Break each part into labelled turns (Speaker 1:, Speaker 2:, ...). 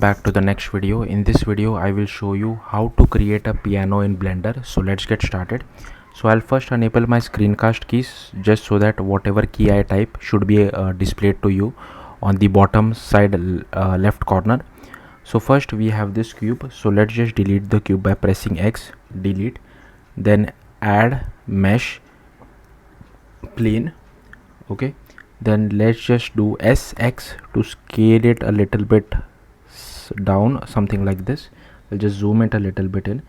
Speaker 1: Back to the next video. In this video I will show you how to create a piano in Blender. So let's get started. So I'll first enable my screencast keys just so that whatever key I type should be displayed to you on the bottom side left corner. So first we have this cube, so let's just delete the cube by pressing X, delete, then add mesh plane. Okay, then let's just do SX to scale it a little bit down, something like this. I'll just zoom it a little bit in.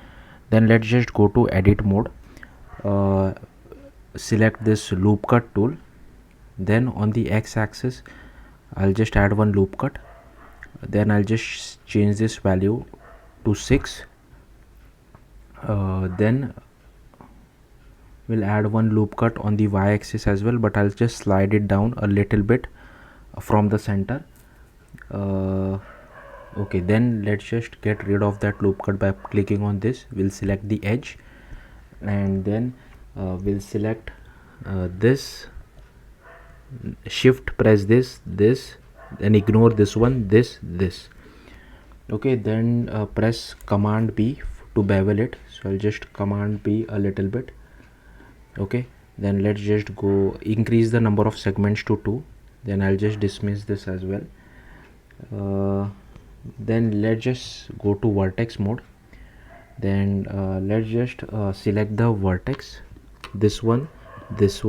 Speaker 1: Then let's just go to edit mode, select this loop cut tool, then on the x-axis I'll just add one loop cut, then I'll just change this value to 6, then we'll add one loop cut on the y-axis as well, but I'll just slide it down a little bit from the center. Okay, then let's just get rid of that loop cut by clicking on this. We'll select the edge, and then we'll select this, shift press this, then ignore this one, this. Okay, then press command B to bevel it. So I'll just command B a little bit. Okay, then let's just go increase the number of segments to 2. Then I'll just dismiss this as well. Then let's just go to vertex mode, then let's just select the vertex, this one, this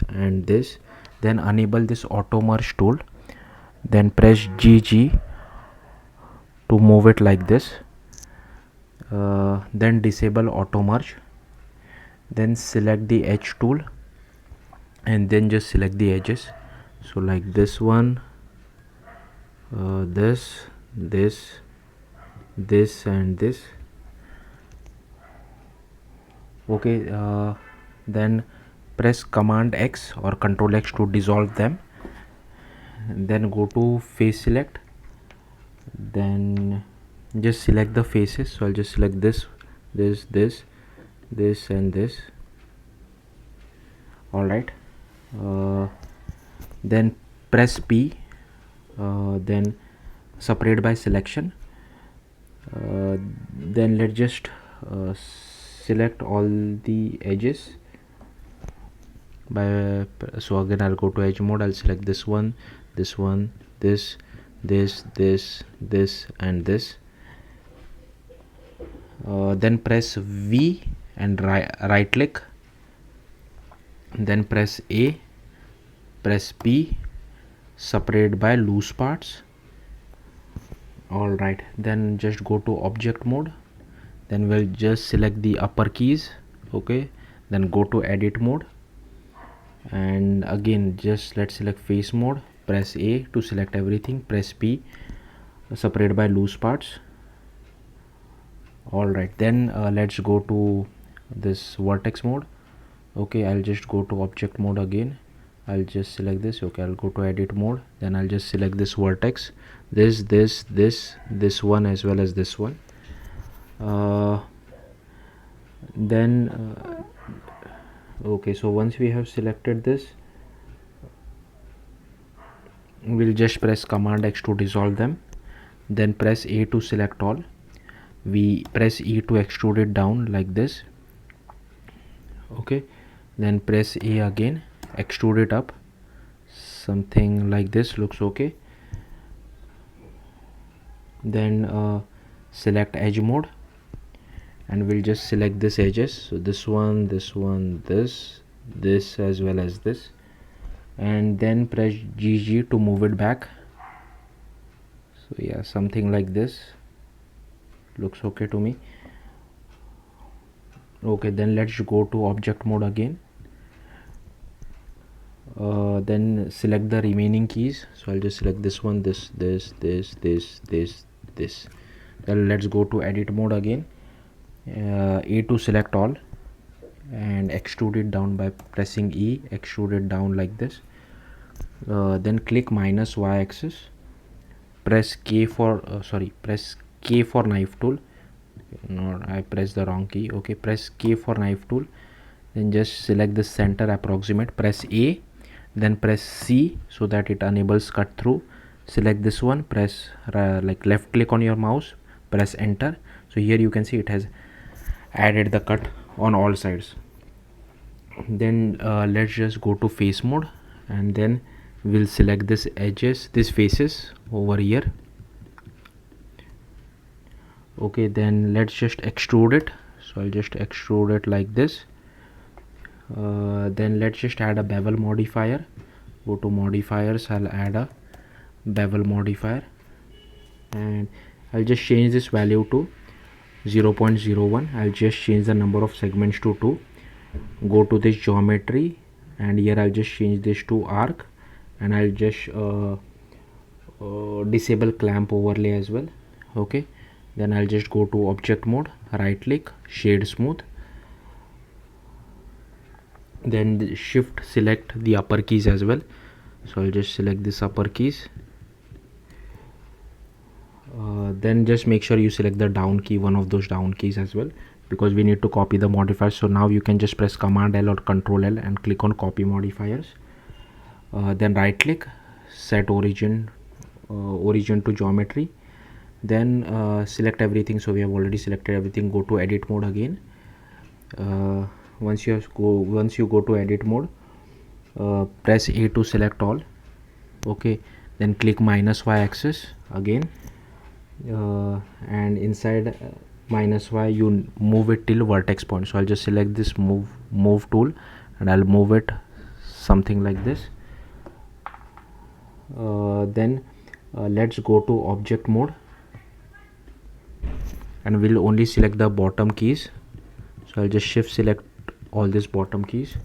Speaker 1: and this, then enable this auto merge tool, then press GG to move it like this, then disable auto merge, then select the edge tool and then just select the edges, so like this one, this and this. Okay, then press command X or control X to dissolve them, then go to face select, then just select the faces. So I'll just select this and this. Alright, then press P, then separate by selection, then let's just select all the edges by, so again I'll go to edge mode, I'll select this one, this and this, then press V and right click, then press A, press P, separate by loose parts. Alright, then just go to object mode, then we'll just select the upper keys. Okay, then go to edit mode, and again just let's select face mode, press A to select everything, press P, separate by loose parts. Alright, then let's go to this vertex mode. Okay, I'll just go to object mode again, I'll just select this. Okay, I'll go to edit mode, then I'll just select this vertex, this one as well as this one. Then okay, so once we have selected this, we'll just press command X to dissolve them, then press A to select all, we press E to extrude it down like this. Okay, then press A again, extrude it up, something like this, looks okay. Then select edge mode, and we'll just select this edges, so this one, this as well as this, and then press GG to move it back. So yeah, something like this, looks okay to me. Okay, then let's go to object mode again, then select the remaining keys. So I'll just select this one, this. Then let's go to edit mode again, A to select all and extrude it down by pressing E, extrude it down like this. Then click minus Y axis, press K for press K for knife tool. No, I pressed the wrong key. Okay, press K for knife tool, then just select the center approximate, press A, then press C so that it enables cut through, select this one, press like left click on your mouse, press enter. So here you can see it has added the cut on all sides. Then let's just go to face mode, and then we'll select this edges, this faces over here. Okay, then let's just extrude it. So I'll just extrude it like this. Then let's just add a bevel modifier. Go to modifiers, I'll add a bevel modifier, and I'll just change this value to 0.01. I'll just change the number of segments to 2. Go to this geometry, and here I'll just change this to arc, and I'll just disable clamp overlay as well. Okay, then I'll just go to object mode, right click, shade smooth, then shift select the upper keys as well. So I'll just select this upper keys. Then just make sure you select the down key, one of those down keys as well, because we need to copy the modifiers. So now you can just press Command L or Control L and click on copy modifiers. Then right click, set origin to geometry, then select everything. So we have already selected everything. Go to edit mode again. Once you go to edit mode, press A to select all. Okay, then click -y axis again, and inside -y you move it till vertex point. So I'll just select this move tool, and I'll move it something like this. Then let's go to object mode, and we'll only select the bottom keys. So I'll just shift select all these bottom keys.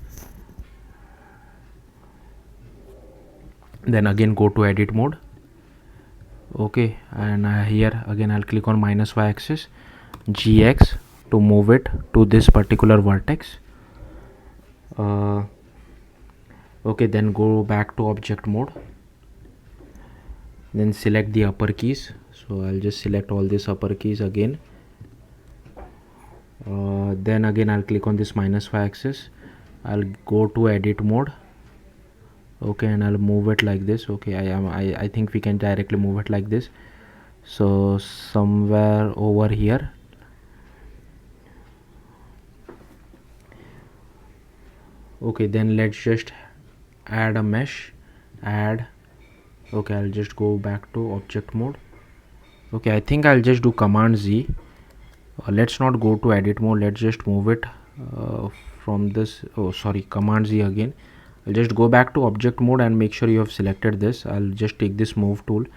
Speaker 1: Then again go to edit mode. Okay, and here again I'll click on -y axis, GX, to move it to this particular vertex. Okay, then go back to object mode, then select the upper keys. So I'll just select all these upper keys again. Then again I'll click on this -y axis, I'll go to edit mode. Okay, and I'll move it like this. Okay, I think we can directly move it like this. So somewhere over here. Okay, then let's just add a mesh, add. Okay, I'll just go back to object mode. Okay, I think I'll just do Command Z. Let's not go to edit mode, let's just move it from this. Oh sorry, Command Z again. I'll just go back to object mode and make sure you have selected this. I'll just take this move tool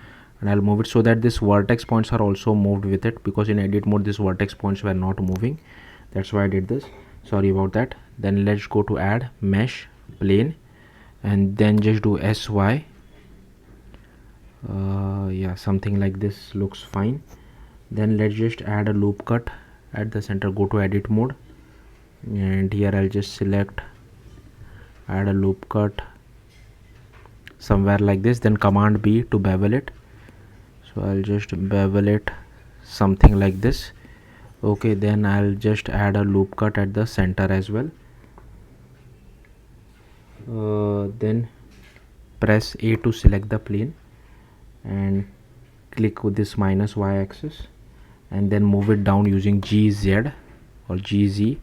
Speaker 1: and I'll move it so that this vertex points are also moved with it, because in edit mode this vertex points were not moving. That's why I did this, sorry about that. Then let's go to add mesh plane, and then just do SY. Yeah, something like this looks fine. Then let's just add a loop cut at the center. Go to edit mode, and here I'll just select add a loop cut somewhere like this. Then Command B to bevel it. So I'll just bevel it something like this. Okay, then I'll just add a loop cut at the center as well. Then press A to select the plane and click with this -y axis, and then move it down using GZ or GZ.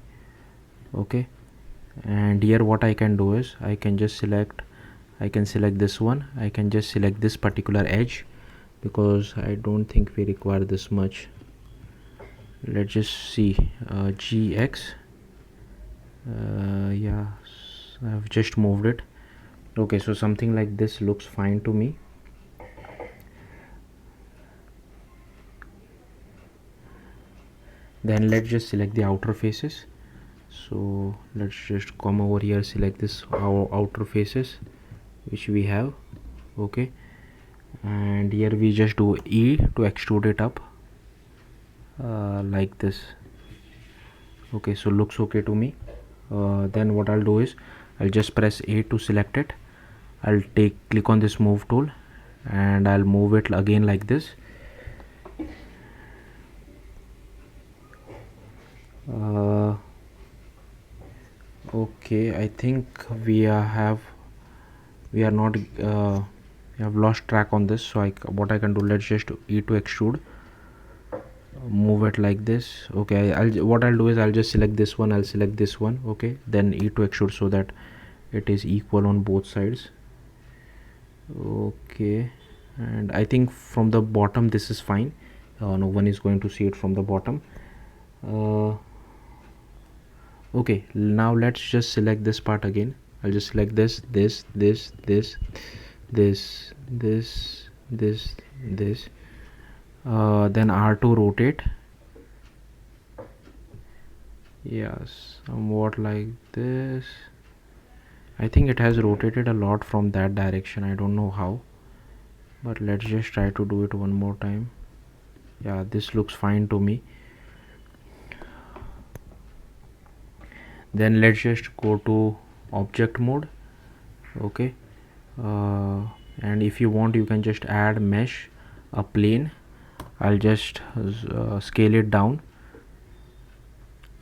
Speaker 1: Okay, and here what I can do is I can select this one. I can just select this particular edge, because I don't think we require this much. Let's just see, GX. Yeah, I've just moved it. Okay, so something like this looks fine to me. Then let's just select the outer faces. So let's just come over here, select this outer faces which we have. Okay, and here we just do E to extrude it up like this. Okay, so looks okay to me. Then what I'll do is I'll just press A to select it. I'll click on this move tool, and I'll move it again like this. Okay, I think we are not I've lost track on this. So what I can do, let's just E to extrude, move it like this. Okay, what I'll do is I'll just select this one, I'll select this one. Okay, then E to extrude so that it is equal on both sides. Okay, and I think from the bottom this is fine. No one is going to see it from the bottom. Okay, now let's just select this part again. I'll just select this, this, this, this, this, this, this, this. Then R2 rotate. Yes, somewhat like this. I think it has rotated a lot from that direction. I don't know how, but let's just try to do it one more time. Yeah, this looks fine to me. Then let's just go to object mode. Okay, and if you want, you can just add mesh, a plane. I'll just scale it down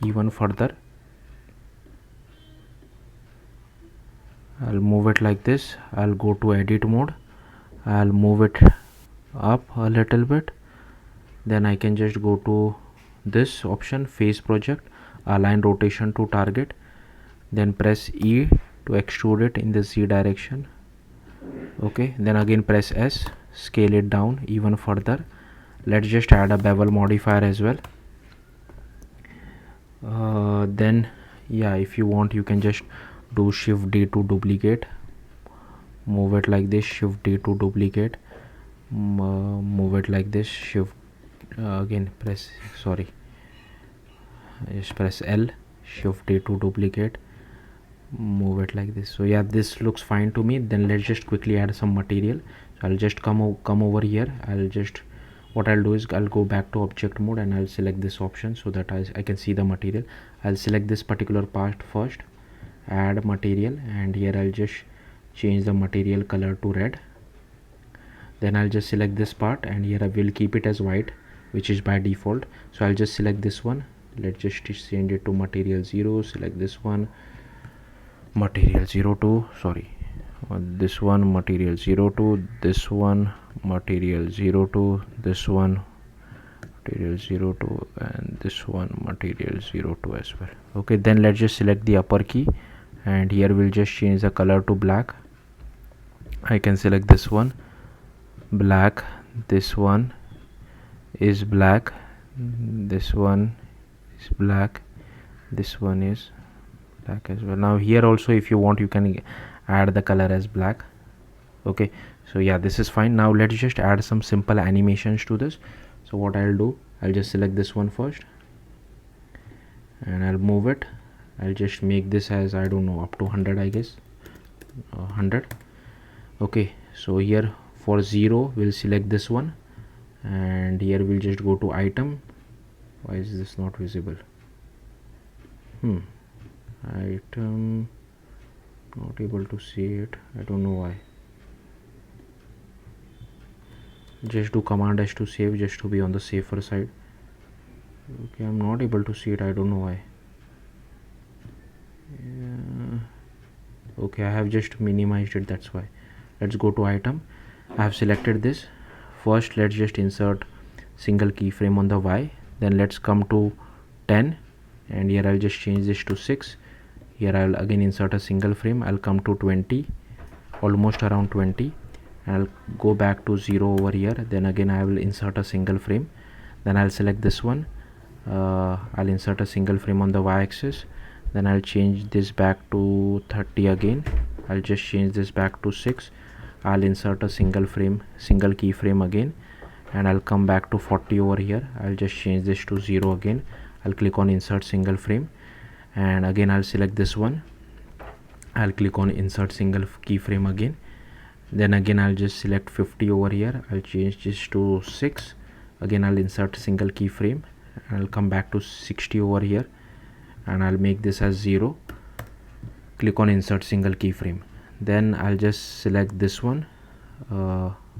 Speaker 1: even further. I'll move it like this. I'll go to edit mode. I'll move it up a little bit. Then I can just go to this option, face project, align rotation to target, then press E to extrude it in the Z direction. Okay, then again press S, scale it down even further. Let's just add a bevel modifier as well. Then yeah, if you want, you can just do Shift D to duplicate, move it like this, Shift D to duplicate, move it like this, Shift again press, sorry, just press L, Shift D to duplicate, move it like this. So yeah, this looks fine to me. Then let's just quickly add some material. So I'll just come over here. What I'll do is I'll go back to object mode and I'll select this option so that I can see the material. I'll select this particular part first, add material, and here I'll just change the material color to red. Then I'll just select this part, and here I will keep it as white, which is by default. So I'll just select this one. Let's just change it to material 0. Select this one, material 02, sorry, this one material 02, this one material 02, this one material 02, and this one material 02 as well. Okay, then let's just select the upper key, and here we'll just change the color to black. I can select this one, black, this one is black, this one is black, this one is black as well. Now here also, if you want, you can add the color as black. Okay, so yeah, this is fine. Now let's just add some simple animations to this. So what I'll do, I'll just select this one first and I'll move it. I'll just make this as, I don't know, up to 100, I guess, 100. Okay, so here for 0 we'll select this one, and here we'll just go to item. Why is this not visible? Item, not able to see it, I don't know why. Just do Command S to save, just to be on the safer side. Okay, I'm not able to see it, I don't know why. Okay, I have just minimized it, that's why. Let's go to item. I have selected this. First let's just insert single keyframe on the Y, then let's come to 10, and here I'll just change this to 6. Here I'll again insert a single frame. I'll come to 20, almost around 20, and I'll go back to 0 over here. Then again I will insert a single frame. Then I'll select this one. I'll insert a single frame on the y-axis. Then I'll change this back to 30 again. I'll just change this back to 6. I'll insert a single keyframe again, and I'll come back to 40 over here. I'll just change this to 0 again. I'll click on insert single frame, and again I'll select this one. I'll click on insert single keyframe again. Then again I'll just select 50 over here. I'll change this to 6. Again I'll insert single keyframe. I'll come back to 60 over here, and I'll make this as 0. Click on insert single keyframe. Then I'll just select this one.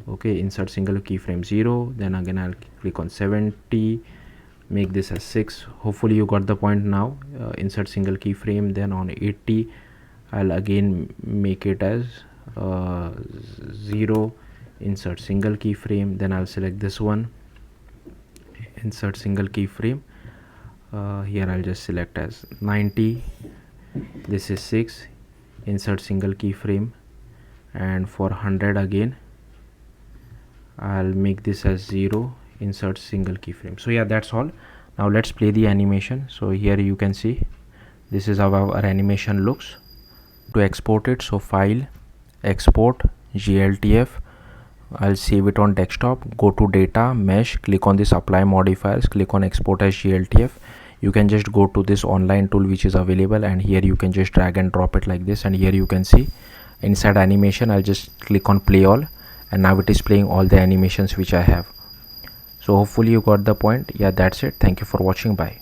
Speaker 1: Okay, insert single keyframe 0. Then again I'll click on 70, make this as 6. Hopefully you got the point now. Insert single keyframe. Then on 80 I'll again make it as 0. insert single keyframe, then I'll select this one, insert single keyframe. Here I'll just select as 90, this is 6, insert single keyframe, and for 100 again I'll make this as 0, insert single keyframe. So yeah, that's all. Now let's play the animation. So here you can see this is how our animation looks. To export it, so file, export, gltf, I'll save it on desktop, go to data, mesh, click on this apply modifiers, click on export as gltf. You can just go to this online tool which is available, and here you can just drag and drop it like this, and here you can see inside animation I'll just click on play all, and now it is playing all the animations which I have. So hopefully you got the point. Yeah, that's it. Thank you for watching. Bye.